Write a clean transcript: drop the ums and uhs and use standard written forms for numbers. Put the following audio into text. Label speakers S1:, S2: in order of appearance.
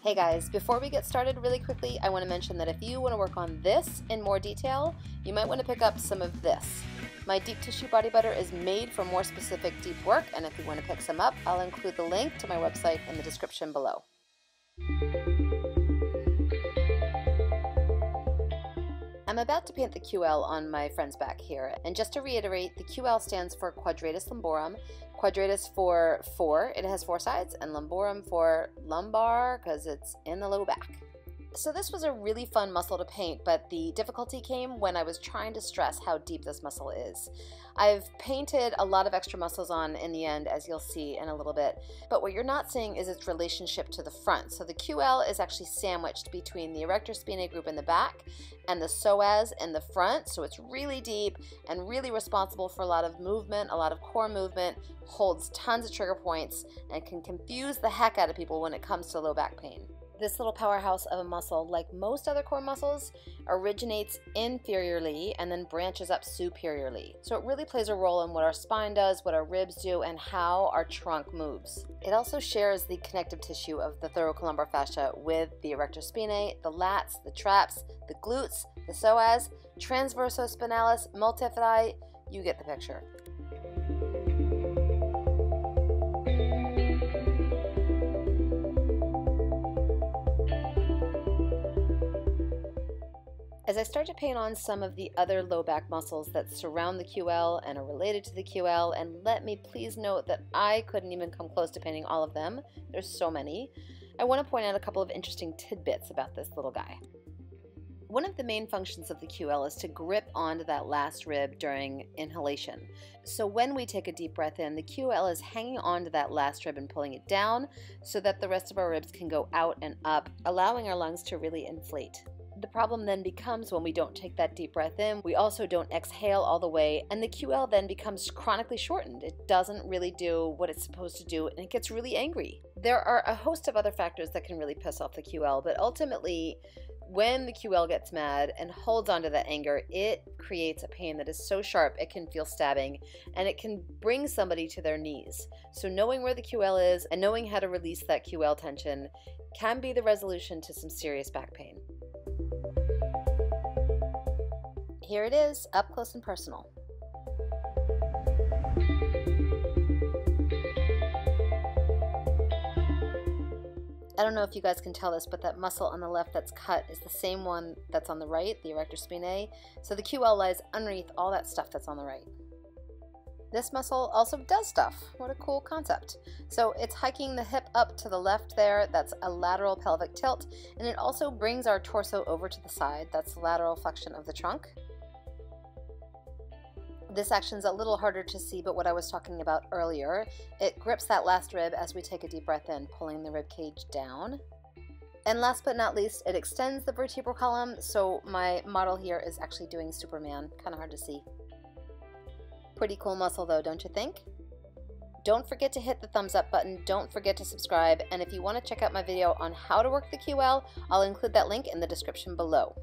S1: Hey guys, before we get started really quickly, I want to mention that if you want to work on this in more detail, you might want to pick up some of this. My deep tissue body butter is made for more specific deep work, and if you want to pick some up, I'll include the link to my website in the description below. I'm about to paint the QL on my friend's back here, and just to reiterate, the QL stands for Quadratus Lumborum, Quadratus for 4, it has 4 sides, and Lumborum for lumbar because it's in the low back. So this was a really fun muscle to paint, but the difficulty came when I was trying to stress how deep this muscle is. I've painted a lot of extra muscles on in the end, as you'll see in a little bit, but what you're not seeing is its relationship to the front. So the QL is actually sandwiched between the erector spinae group in the back and the psoas in the front, so it's really deep and really responsible for a lot of movement, a lot of core movement, holds tons of trigger points, and can confuse the heck out of people when it comes to low back pain. This little powerhouse of a muscle, like most other core muscles, originates inferiorly and then branches up superiorly. So it really plays a role in what our spine does, what our ribs do, and how our trunk moves. It also shares the connective tissue of the thoracolumbar fascia with the erector spinae, the lats, the traps, the glutes, the psoas, transversospinalis, multifidi. You get the picture. As I start to paint on some of the other low back muscles that surround the QL and are related to the QL, and let me please note that I couldn't even come close to painting all of them, there's so many, I want to point out a couple of interesting tidbits about this little guy. One of the main functions of the QL is to grip onto that last rib during inhalation. So when we take a deep breath in, the QL is hanging onto that last rib and pulling it down so that the rest of our ribs can go out and up, allowing our lungs to really inflate. The problem then becomes when we don't take that deep breath in, we also don't exhale all the way, and the QL then becomes chronically shortened. It doesn't really do what it's supposed to do, and it gets really angry. There are a host of other factors that can really piss off the QL, but ultimately, when the QL gets mad and holds onto that anger, it creates a pain that is so sharp it can feel stabbing, and it can bring somebody to their knees. So knowing where the QL is and knowing how to release that QL tension can be the resolution to some serious back pain. Here it is, up close and personal. I don't know if you guys can tell this, but that muscle on the left that's cut is the same one that's on the right, the erector spinae. So the QL lies underneath all that stuff that's on the right. This muscle also does stuff. What a cool concept. So it's hiking the hip up to the left there, that's a lateral pelvic tilt, and it also brings our torso over to the side, that's lateral flexion of the trunk. This action's a little harder to see, but what I was talking about earlier, it grips that last rib as we take a deep breath in, pulling the rib cage down. And last but not least, it extends the vertebral column, so my model here is actually doing Superman, kind of hard to see. Pretty cool muscle though, don't you think? Don't forget to hit the thumbs up button, don't forget to subscribe, and if you want to check out my video on how to work the QL, I'll include that link in the description below.